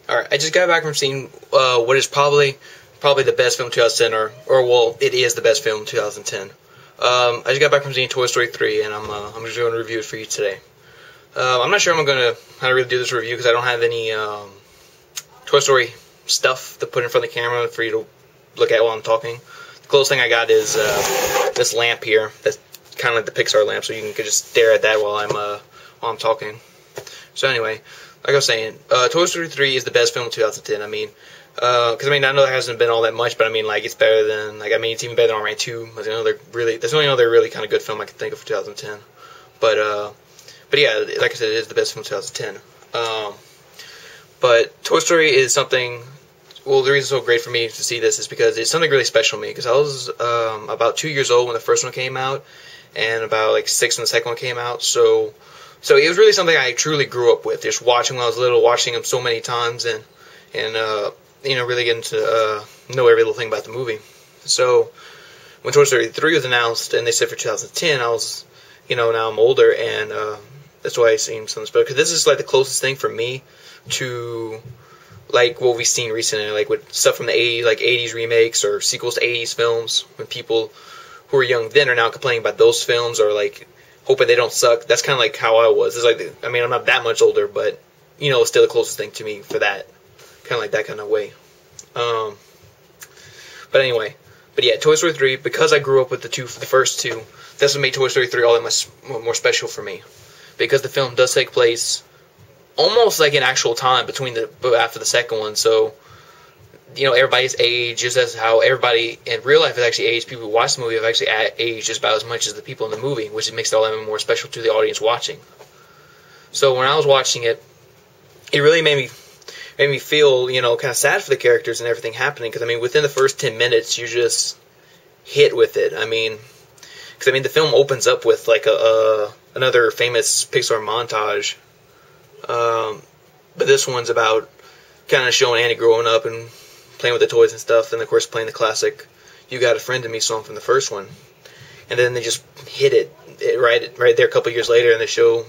Alright, I just got back from seeing what is probably the best film 2010, or well, it is the best film 2010. I just got back from seeing Toy Story 3, and I'm just going to review it for you today. I'm not sure I'm going to how to really do this review because I don't have any Toy Story stuff to put in front of the camera for you to look at while I'm talking. The closest thing I got is this lamp here. That's kind of like the Pixar lamp, so you can just stare at that while I'm talking. So anyway, like I was saying, Toy Story 3 is the best film of 2010. I mean, because I know there hasn't been all that much, but I mean, like, it's better than, like, I mean, it's even better than Iron Man 2. That's the only other really kind of good film I can think of for 2010. But yeah, like I said, it is the best film of 2010. But Toy Story is something. Well, the reason it's so great for me to see this is because it's something really special to me. Because I was about 2 years old when the first one came out, and about like 6 when the second one came out. So it was really something I truly grew up with. Just watching when I was little, watching them so many times, and really getting to know every little thing about the movie. So when Toy Story 3 was announced and they said for 2010, I was, now I'm older, and that's why it seems something special. Because this is like the closest thing for me to like what we've seen recently, like with stuff from the 80s, like 80s remakes or sequels to 80s films, when people who were young then are now complaining about those films or like hoping they don't suck. That's kind of like how I was. It's like, I mean, I'm not that much older, but it's still the closest thing to me for that. Kind of like that kind of way. But yeah, Toy Story 3, because I grew up with the first two, that's what made Toy Story 3 all that much more special for me. Because the film does take place almost like in actual time after the second one, so everybody's age, just as how everybody in real life has actually aged. People who watch the movie have actually aged just about as much as the people in the movie, which makes it all that more special to the audience watching. So when I was watching it, it really made me feel, kind of sad for the characters and everything happening. Because, I mean, within the first 10 minutes, you just hit with it. I mean, the film opens up with, like, another famous Pixar montage. But this one's about kind of showing Annie growing up and playing with the toys and stuff. And, of course, playing the classic You Got a Friend in Me song from the first one. And then they just hit it right there a couple years later, and they show,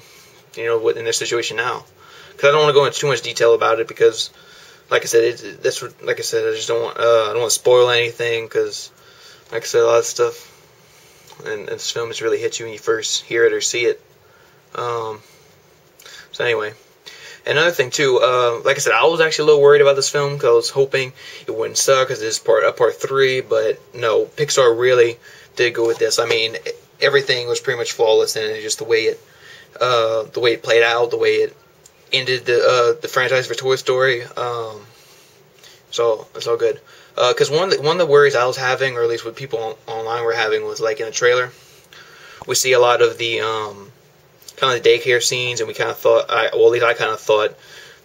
what in their situation now. Because I don't want to go into too much detail about it because, like I said, I just don't want to spoil anything because, like I said, a lot of stuff and this film just really hits you when you first hear it or see it. So anyway, another thing too, like I said, I was actually a little worried about this film because I was hoping it wouldn't suck because this is part 3, but no, Pixar really did go with this. I mean, everything was pretty much flawless in it, just the way it played out, the way it ended the franchise for Toy Story. So it's all good. Because one of the worries I was having, or at least what people online were having, was like in the trailer, we see a lot of the kind of the daycare scenes, and we kind of thought, at least I kind of thought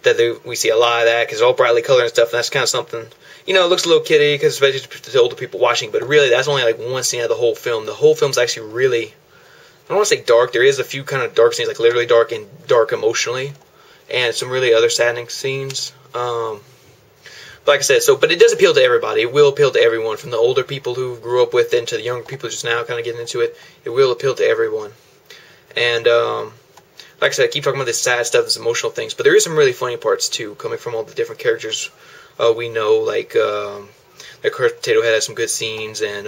that we see a lot of that because it's all brightly colored and stuff, and that's kind of something, it looks a little kiddie because especially to the older people watching, but really that's only like one scene of the whole film. The whole film's actually really, I don't want to say dark. There is a few kind of dark scenes, like literally dark and dark emotionally, and some really other saddening scenes. But like I said, but it does appeal to everybody. It will appeal to everyone, from the older people who grew up with it to the younger people just now kind of getting into it. It will appeal to everyone. And like I said, I keep talking about this sad stuff, this emotional things, but there is some really funny parts too, coming from all the different characters we know. Like Potato Head has some good scenes, and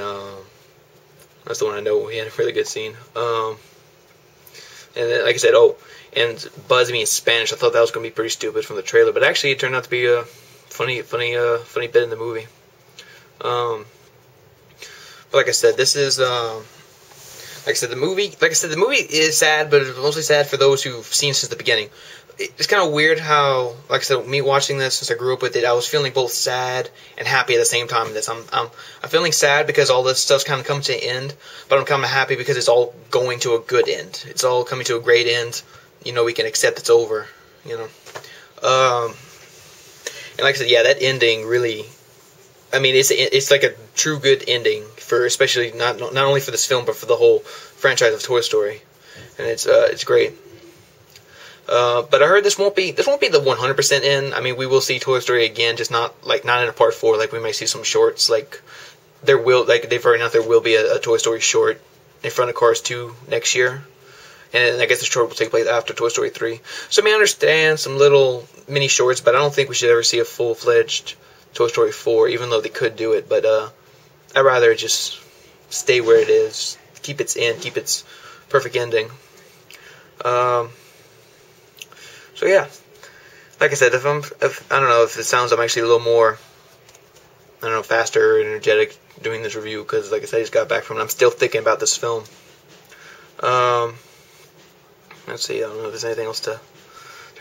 that's the one I know he had a really good scene. And then, like I said, and Buzz being Spanish, I thought that was going to be pretty stupid from the trailer, but actually it turned out to be a funny bit in the movie. But like I said, this is the movie is sad, but it's mostly sad for those who've seen since the beginning. It's kind of weird how, like I said, me watching this since I grew up with it, I was feeling both sad and happy at the same time. I'm feeling sad because all this stuff's kind of come to an end, but I'm kind of happy because it's all going to a good end. It's all coming to a great end. We can accept it's over. And like I said, yeah, that ending really, I mean, it's like a true good ending for, especially not only for this film, but for the whole franchise of Toy Story, and it's great. But I heard this won't be the 100% end. I mean, we will see Toy Story again, just not in a part 4. Like we might see some shorts. Like they've already announced there will be a Toy Story short in front of Cars 2 next year. And I guess the short will take place after Toy Story 3. So, I mean, I understand some little mini shorts, but I don't think we should ever see a full-fledged Toy Story 4, even though they could do it. But I'd rather just stay where it is, keep its end, keep its perfect ending. So, yeah. Like I said, if I don't know if it sounds I'm actually a little more, I don't know, faster, energetic doing this review, because, like I said, I just got back from it. I'm still thinking about this film. Let's see, I don't know if there's anything else to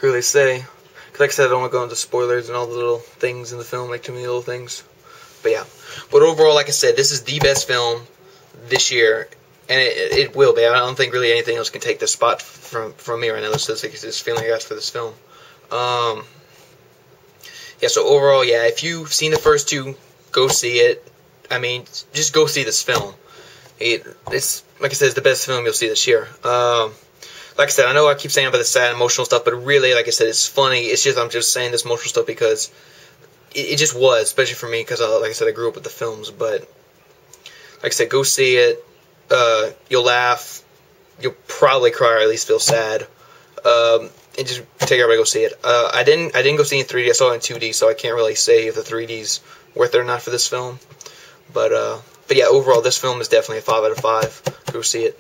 really say. Because, like I said, I don't want to go into spoilers and all the little things in the film, like too many little things. But, yeah. But overall, like I said, this is the best film this year. And it will be. I don't think really anything else can take the spot from me right now. This is like this feeling I got for this film. Yeah, so overall, yeah, if you've seen the first two, go see it. I mean, just go see this film. It's, like I said, it's the best film you'll see this year. Like I said, I know I keep saying about the sad, emotional stuff, but really, like I said, it's funny. It's just, I'm just saying this emotional stuff because it just was, especially for me, because, like I said, I grew up with the films. But, like I said, go see it. You'll laugh. You'll probably cry or at least feel sad. And just take everybody to go see it. I didn't go see it in 3D. I saw it in 2D, so I can't really say if the 3D's worth it or not for this film. But yeah, overall, this film is definitely a 5 out of 5. Go see it.